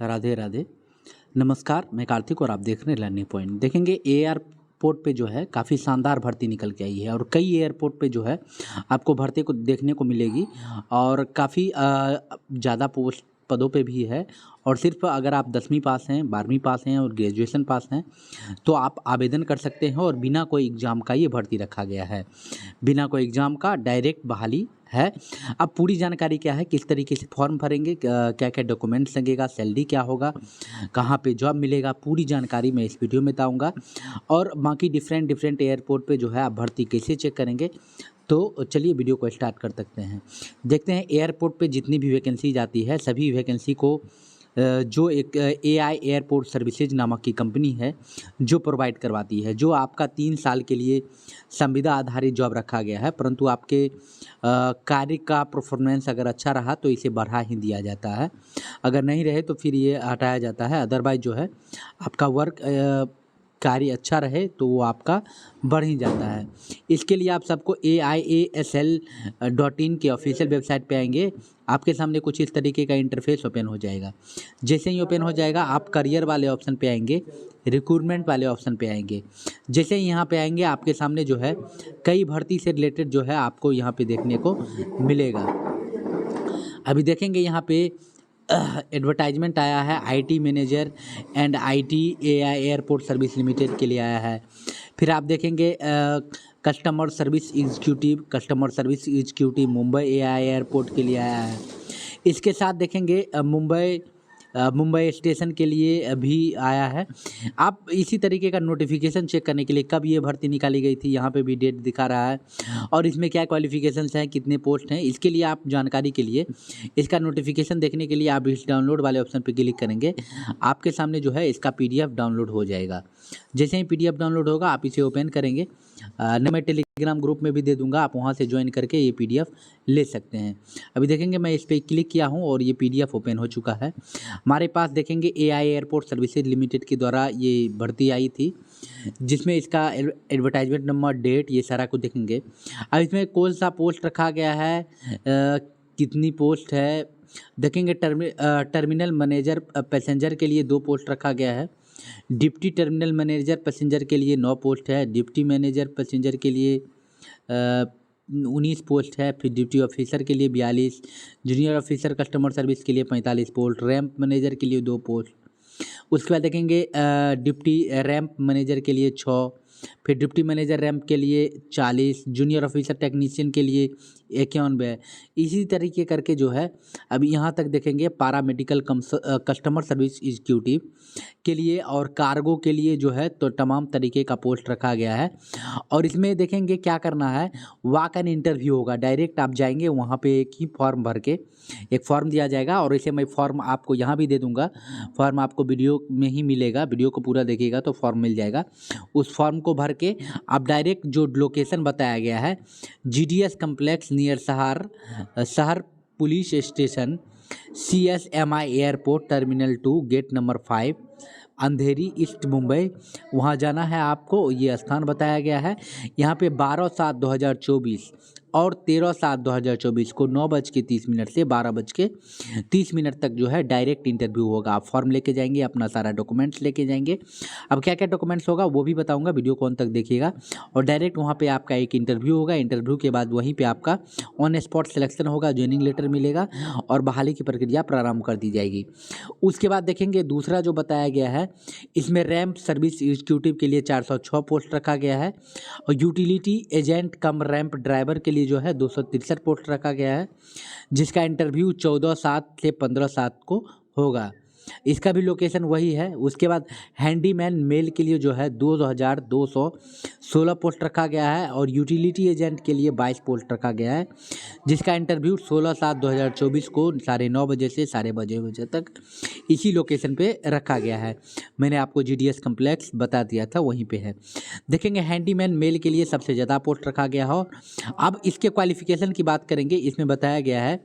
राधे राधे। नमस्कार, मैं कार्तिक और आप देख रहे हैं लर्निंग पॉइंट। देखेंगे एयरपोर्ट पे जो है काफ़ी शानदार भर्ती निकल के आई है और कई एयरपोर्ट पे जो है आपको भर्ती को देखने को मिलेगी और काफ़ी ज़्यादा पोस्ट पदों पे भी है। और सिर्फ अगर आप 10वीं पास हैं, 12वीं पास हैं और ग्रेजुएशन पास हैं तो आप आवेदन कर सकते हैं और बिना कोई एग्ज़ाम का ये भर्ती रखा गया है। बिना कोई एग्ज़ाम का डायरेक्ट बहाली है। अब पूरी जानकारी क्या है, किस तरीके से फॉर्म भरेंगे, क्या-क्या डॉक्यूमेंट्स लगेगा, सैलरी क्या होगा, कहाँ पे जॉब मिलेगा, पूरी जानकारी मैं इस वीडियो में बताऊँगा। और बाकी डिफरेंट एयरपोर्ट पे जो है आप भर्ती कैसे चेक करेंगे, तो चलिए वीडियो को स्टार्ट कर सकते हैं। देखते हैं एयरपोर्ट पे जितनी भी वैकेंसी जाती है सभी वैकेंसी को जो एक एआई एयरपोर्ट सर्विसेज नामक की कंपनी है जो प्रोवाइड करवाती है, जो आपका 3 साल के लिए संविदा आधारित जॉब रखा गया है। परंतु आपके कार्य का परफॉर्मेंस अगर अच्छा रहा तो इसे बढ़ा ही दिया जाता है, अगर नहीं रहे तो फिर ये हटाया जाता है। अदरवाइज जो है आपका वर्क कार्य अच्छा रहे तो वो आपका बढ़ ही जाता है। इसके लिए आप सबको AIASL.in के ऑफिशियल वेबसाइट पे आएंगे, आपके सामने कुछ इस तरीके का इंटरफेस ओपन हो जाएगा। जैसे ही ओपन हो जाएगा आप करियर वाले ऑप्शन पे आएंगे, रिक्रूटमेंट वाले ऑप्शन पे आएंगे। जैसे ही यहाँ पे आएंगे आपके सामने जो है कई भर्ती से रिलेटेड जो है आपको यहाँ पे देखने को मिलेगा। अभी देखेंगे यहाँ पे एडवर्टाइजमेंट आया है IT manager and IT AI airport service limited के लिए आया है। फिर आप देखेंगे customer service executive Mumbai AI airport के लिए आया है। इसके साथ देखेंगे मुंबई स्टेशन के लिए भी आया है। आप इसी तरीके का नोटिफिकेशन चेक करने के लिए कब ये भर्ती निकाली गई थी, यहाँ पे भी डेट दिखा रहा है और इसमें क्या क्वालिफिकेशंस हैं, कितने पोस्ट हैं, इसके लिए आप जानकारी के लिए इसका नोटिफिकेशन देखने के लिए आप इस डाउनलोड वाले ऑप्शन पे क्लिक करेंगे। आपके सामने जो है इसका पीडीएफ डाउनलोड हो जाएगा। जैसे ही पीडीएफ डाउनलोड होगा आप इसे ओपन करेंगे। मैं टेलीग्राम ग्रुप में भी दे दूंगा, आप वहाँ से ज्वाइन करके ये पीडीएफ ले सकते हैं। अभी देखेंगे मैं इस पर क्लिक किया हूँ और ये पीडीएफ ओपन हो चुका है। हमारे पास देखेंगे एआई एयरपोर्ट सर्विसेज लिमिटेड के द्वारा ये भर्ती आई थी, जिसमें इसका एडवर्टाइजमेंट नंबर, डेट, ये सारा कुछ देखेंगे। अब इसमें कौन सा पोस्ट रखा गया है, कितनी पोस्ट है देखेंगे। टर्मिनल मैनेजर पैसेंजर के लिए 2 पोस्ट रखा गया है। डिप्टी टर्मिनल मैनेजर पैसेंजर के लिए 9 पोस्ट है। डिप्टी मैनेजर पैसेंजर के लिए 19 पोस्ट है। फिर ड्यूटी ऑफिसर के लिए 42, जूनियर ऑफिसर कस्टमर सर्विस के लिए 45 पोस्ट, रैंप मैनेजर के लिए 2 पोस्ट। उसके बाद देखेंगे डिप्टी रैंप मैनेजर के लिए 6, फिर डिप्टी मैनेजर रैंप के लिए 40, जूनियर ऑफिसर टेक्नीशियन के लिए 91। इसी तरीके करके जो है अभी यहाँ तक देखेंगे पैरामेडिकल कस्टमर सर्विस एग्जीक्यूटिव के लिए और कार्गो के लिए जो है तो तमाम तरीके का पोस्ट रखा गया है। और इसमें देखेंगे क्या करना है, वॉक एन इंटरव्यू होगा। डायरेक्ट आप जाएंगे वहाँ पे एक ही फॉर्म भर के एक फॉर्म दिया जाएगा और इसे मैं फॉर्म आपको यहाँ भी दे दूँगा। फॉर्म आपको वीडियो में ही मिलेगा, वीडियो को पूरा देखिएगा तो फॉर्म मिल जाएगा। उस फॉर्म को भर के आप डायरेक्ट जो लोकेशन बताया गया है जीडीएस कम्प्लेक्स नियर शहर police station, CSMI airport terminal 2 gate number 5, Andheri east Mumbai, वहाँ जाना है आपको। ये स्थान बताया गया है। यहाँ पे 12/7/2024 और 13/7/2024 को 9:30 से 12:30 तक जो है डायरेक्ट इंटरव्यू होगा। आप फॉर्म लेके जाएंगे, अपना सारा डॉक्यूमेंट्स लेके जाएंगे। अब क्या क्या डॉक्यूमेंट्स होगा वो भी बताऊंगा, वीडियो को अंत तक देखिएगा। और डायरेक्ट वहाँ पे आपका एक इंटरव्यू होगा। इंटरव्यू के बाद वहीं पे आपका ऑन स्पॉट सिलेक्शन होगा, ज्वाइनिंग लेटर मिलेगा और बहाली की प्रक्रिया प्रारंभ कर दी जाएगी। उसके बाद देखेंगे दूसरा जो बताया गया है, इसमें रैंप सर्विस एग्जीक्यूटिव के लिए 406 पोस्ट रखा गया है और यूटिलिटी एजेंट कम रैंप ड्राइवर के लिए जो है 263 पोस्ट रखा गया है, जिसका इंटरव्यू 14/7 से 15/7 को होगा। इसका भी लोकेशन वही है। उसके बाद हैंडीमैन मेल के लिए जो है 2216 पोस्ट रखा गया है और यूटिलिटी एजेंट के लिए 22 पोस्ट रखा गया है, जिसका इंटरव्यू 16/7/2024 को 9:30 बजे से 12:30 बजे तक इसी लोकेशन पे रखा गया है। मैंने आपको जीडीएस कम्प्लेक्स बता दिया था, वहीं पे है। देखेंगे हैंडीमैन मेल के लिए सबसे ज़्यादा पोस्ट रखा गया हो। अब इसके क्वालिफिकेशन की बात करेंगे। इसमें बताया गया है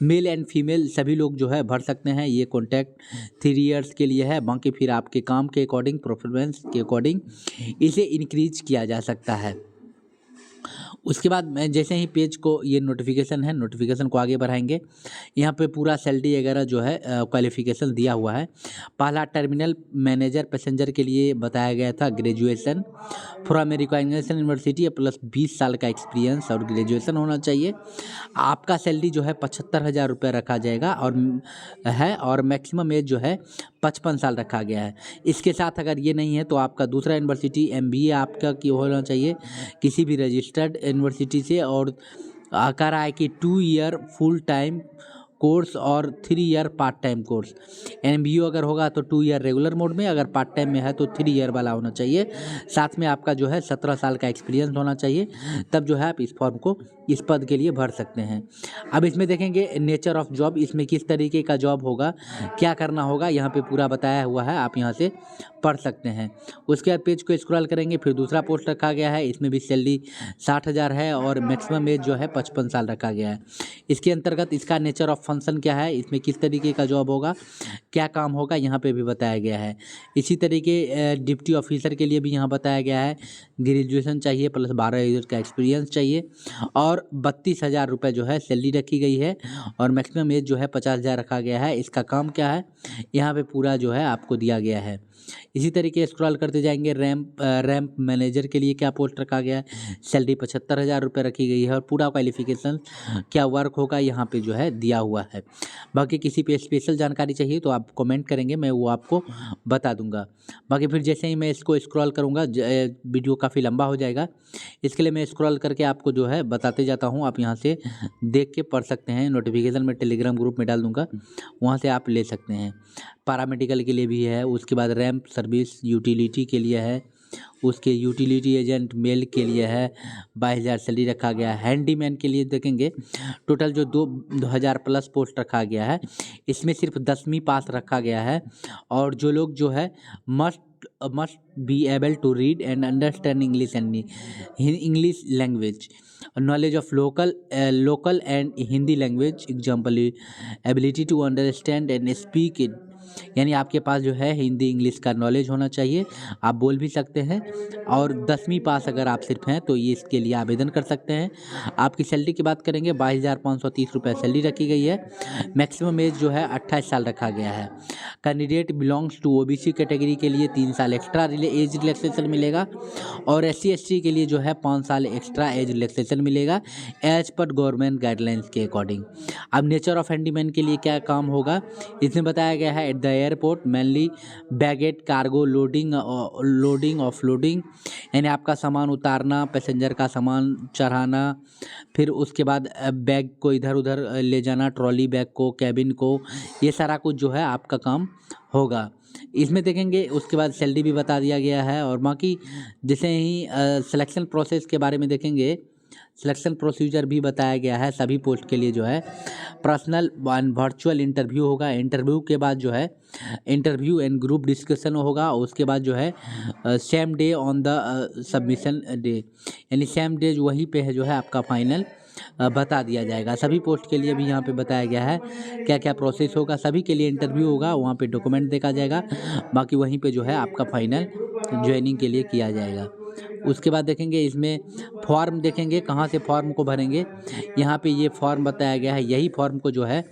मेल एंड फीमेल सभी लोग जो है भर सकते हैं। ये कॉन्टैक्ट 3 ईयर्स के लिए है। बाकी फिर आपके काम के अकॉर्डिंग, परफॉर्मेंस के अकॉर्डिंग इसे इंक्रीज किया जा सकता है। उसके बाद मैं जैसे ही पेज को ये नोटिफिकेशन है, नोटिफिकेशन को आगे बढ़ाएंगे। यहाँ पे पूरा सैलरी वगैरह जो है क्वालिफिकेशन दिया हुआ है। पहला टर्मिनल मैनेजर पैसेंजर के लिए बताया गया था graduation from recognition university plus 20 साल का एक्सपीरियंस और ग्रेजुएशन होना चाहिए। आपका सैलरी जो है 75,000 रुपये रखा जाएगा और मैक्सिमम एज जो है 55 साल रखा गया है। इसके साथ अगर ये नहीं है तो आपका दूसरा यूनिवर्सिटी MBA आपका की होना चाहिए किसी भी रजिस्टर्ड यूनिवर्सिटी से, और आकर आए कि 2 ईयर फुल टाइम कोर्स और 3 year part time course. MBA अगर होगा तो 2 ईयर रेगुलर मोड में, अगर पार्ट टाइम में है तो 3 ईयर वाला होना चाहिए। साथ में आपका जो है 17 साल का एक्सपीरियंस होना चाहिए, तब जो है आप इस फॉर्म को इस पद के लिए भर सकते हैं। अब इसमें देखेंगे नेचर ऑफ जॉब, इसमें किस तरीके का जॉब होगा, क्या करना होगा, यहाँ पे पूरा बताया हुआ है, आप यहाँ से पढ़ सकते हैं। उसके बाद पेज को स्क्रॉल करेंगे, फिर दूसरा पोस्ट रखा गया है, इसमें भी सैलरी 60,000 है और मैक्सिमम एज जो है 55 साल रखा गया है। इसके अंतर्गत इसका नेचर ऑफ फंक्शन क्या है, इसमें किस तरीके का जॉब होगा, क्या काम होगा, यहाँ पे भी बताया गया है। इसी तरीके डिप्टी ऑफिसर के लिए भी यहाँ बताया गया है ग्रेजुएशन चाहिए प्लस 12 ईयर का एक्सपीरियंस चाहिए और 32,000 रुपये जो है सैलरी रखी गई है और मैक्सिमम एज जो है 50,000 रखा गया है। इसका काम क्या है यहाँ पे पूरा जो है आपको दिया गया है। इसी तरीके स्क्रॉल करते जाएंगे, रैंप मैनेजर के लिए क्या पोस्ट रखा गया है, सैलरी 75,000 रुपये रखी गई है और पूरा क्वालिफिकेशन क्या वर्क होगा यहाँ पे जो है दिया हुआ है। बाकी किसी पे स्पेशल जानकारी चाहिए तो आप कमेंट करेंगे, मैं वो आपको बता दूंगा। बाकी फिर जैसे ही मैं इसको स्क्रॉल करूँगा वीडियो काफ़ी लंबा हो जाएगा, इसके लिए मैं स्क्रॉल करके आपको जो है बताते जाता हूँ, आप यहाँ से देख के पढ़ सकते हैं। नोटिफिकेशन मैं टेलीग्राम ग्रुप में डाल दूँगा, वहाँ से आप ले सकते हैं। पैरामेडिकल के लिए भी है, उसके बाद रैंप सर्विस यूटिलिटी के लिए है, उसके यूटिलिटी एजेंट मेल के लिए है 22,000 सैलरी रखा गया है। हैंडीमैन के लिए देखेंगे टोटल जो 2,000 प्लस पोस्ट रखा गया है, इसमें सिर्फ 10वीं पास रखा गया है और जो लोग जो है must be able to read and understand English language, knowledge of local and Hindi language, example ability to understand and speak it, यानी आपके पास जो है हिंदी इंग्लिश का नॉलेज होना चाहिए, आप बोल भी सकते हैं। और 10वीं पास अगर आप सिर्फ हैं तो ये इसके लिए आवेदन कर सकते हैं। आपकी सैलरी की बात करेंगे 22,530 रुपये सैलरी रखी गई है। मैक्सिमम एज जो है 28 साल रखा गया है। Candidate belongs to OBC category के लिए 3 साल एक्स्ट्रा एज रिलैक्सेशन मिलेगा और SC/ST के लिए जो है 5 साल एक्स्ट्रा एज रिलैक्सेशन मिलेगा एज पर गवर्नमेंट गाइडलाइंस के अकॉर्डिंग। अब नेचर ऑफ हैंडीमैन के लिए क्या काम होगा, इसमें बताया गया है at the airport mainly baguette cargo loading offloading, यानी आपका सामान उतारना, पैसेंजर का सामान चढ़ाना, फिर उसके बाद बैग को इधर उधर ले जाना, ट्रॉली बैग को, कैबिन को, ये सारा कुछ जो है आपका काम होगा। इसमें देखेंगे उसके बाद सैलरी भी बता दिया गया है। और बाकी जैसे ही सिलेक्शन प्रोसेस के बारे में देखेंगे, सिलेक्शन प्रोसीजर भी बताया गया है सभी पोस्ट के लिए जो है। पर्सनल वर्चुअल इंटरव्यू होगा, इंटरव्यू के बाद जो है इंटरव्यू एंड ग्रुप डिस्कशन होगा, उसके बाद जो है same day on the submission day, यानी सेम डे वहीं पे है जो है आपका फाइनल बता दिया जाएगा। सभी पोस्ट के लिए भी यहाँ पे बताया गया है क्या क्या प्रोसेस होगा। सभी के लिए इंटरव्यू होगा, वहाँ पे डॉक्यूमेंट देखा जाएगा, बाकी वहीं पे जो है आपका फाइनल ज्वाइनिंग के लिए किया जाएगा। उसके बाद देखेंगे इसमें फॉर्म देखेंगे कहाँ से फॉर्म को भरेंगे, यहाँ पे ये फॉर्म बताया गया है, यही फॉर्म को जो है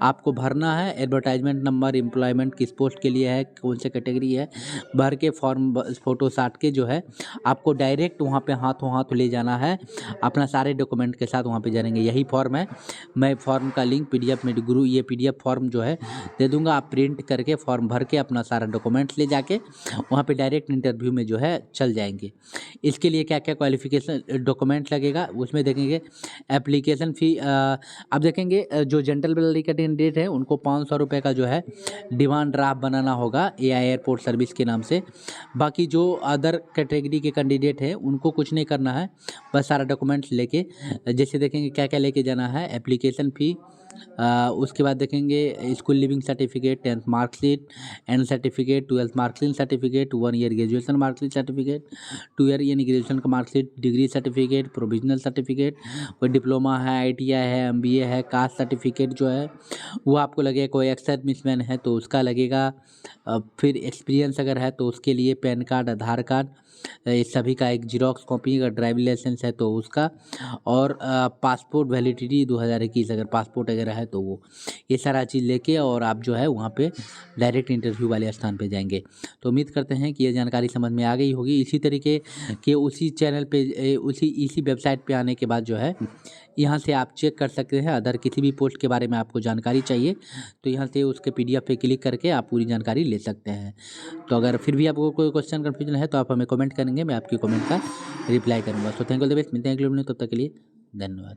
आपको भरना है। एडवर्टाइजमेंट नंबर, एम्प्लॉयमेंट किस पोस्ट के लिए है, कौन से कैटेगरी है, भर के फॉर्म फ़ोटो साट के जो है आपको डायरेक्ट वहाँ पे हाथों हाथ ले जाना है, अपना सारे डॉक्यूमेंट के साथ वहाँ पे जाएंगे। यही फॉर्म है, मैं फॉर्म का लिंक PDF में ये PDF फॉर्म जो है दे दूँगा, आप प्रिंट करके फॉर्म भर के अपना सारा डॉक्यूमेंट्स ले जाके वहाँ पे डायरेक्ट इंटरव्यू में जो है चल जाएंगे। इसके लिए क्या क्या क्वालिफिकेशन डॉक्यूमेंट लगेगा उसमें देखेंगे। एप्लीकेशन फ़ी अब देखेंगे जो जनरल कैटेगरी का कैंडिडेट है उनको 500 रुपये का जो है डिमांड ड्राफ्ट बनाना होगा AI एयरपोर्ट सर्विस के नाम से। बाकी जो अदर कैटेगरी के कैंडिडेट हैं उनको कुछ नहीं करना है, बस सारा डॉक्यूमेंट्स लेके, जैसे देखेंगे क्या क्या लेके जाना है, एप्लीकेशन फ़ी, उसके बाद देखेंगे school leaving certificate, 10th marksheet and certificate, 12th marksheet certificate, 1 year graduation marksheet certificate, 2 year यानी ग्रेजुएशन का marksheet, degree certificate, provisional certificate, कोई डिप्लोमा है, ITI है, MBA है, कास्ट सर्टिफिकेट जो है वो आपको लगेगा, कोई एक्स सर्विसमैन है तो उसका लगेगा, फिर एक्सपीरियंस अगर है तो उसके लिए पैन कार्ड, आधार कार्ड, इस सभी का एक जीरोक्स कॉपी, अगर ड्राइविंग लाइसेंस है तो उसका, और पासपोर्ट वैलिडिटी 2021 अगर पासपोर्ट वगैरह है तो वो, ये सारा चीज़ लेके और आप जो है वहाँ पे डायरेक्ट इंटरव्यू वाले स्थान पे जाएंगे। तो उम्मीद करते हैं कि ये जानकारी समझ में आ गई होगी। इसी तरीके के उसी चैनल पे इसी वेबसाइट पे आने के बाद जो है यहाँ से आप चेक कर सकते हैं, अदर किसी भी पोस्ट के बारे में आपको जानकारी चाहिए तो यहाँ से उसके PDF पे क्लिक करके आप पूरी जानकारी ले सकते हैं। तो अगर फिर भी आपको कोई क्वेश्चन कन्फ्यूजन है तो आप हमें कमेंट करेंगे, मैं आपकी कमेंट का रिप्लाई करूँगा। So thank you, the best, मिलते हैं अगले वीडियो में, तब तक के लिए धन्यवाद।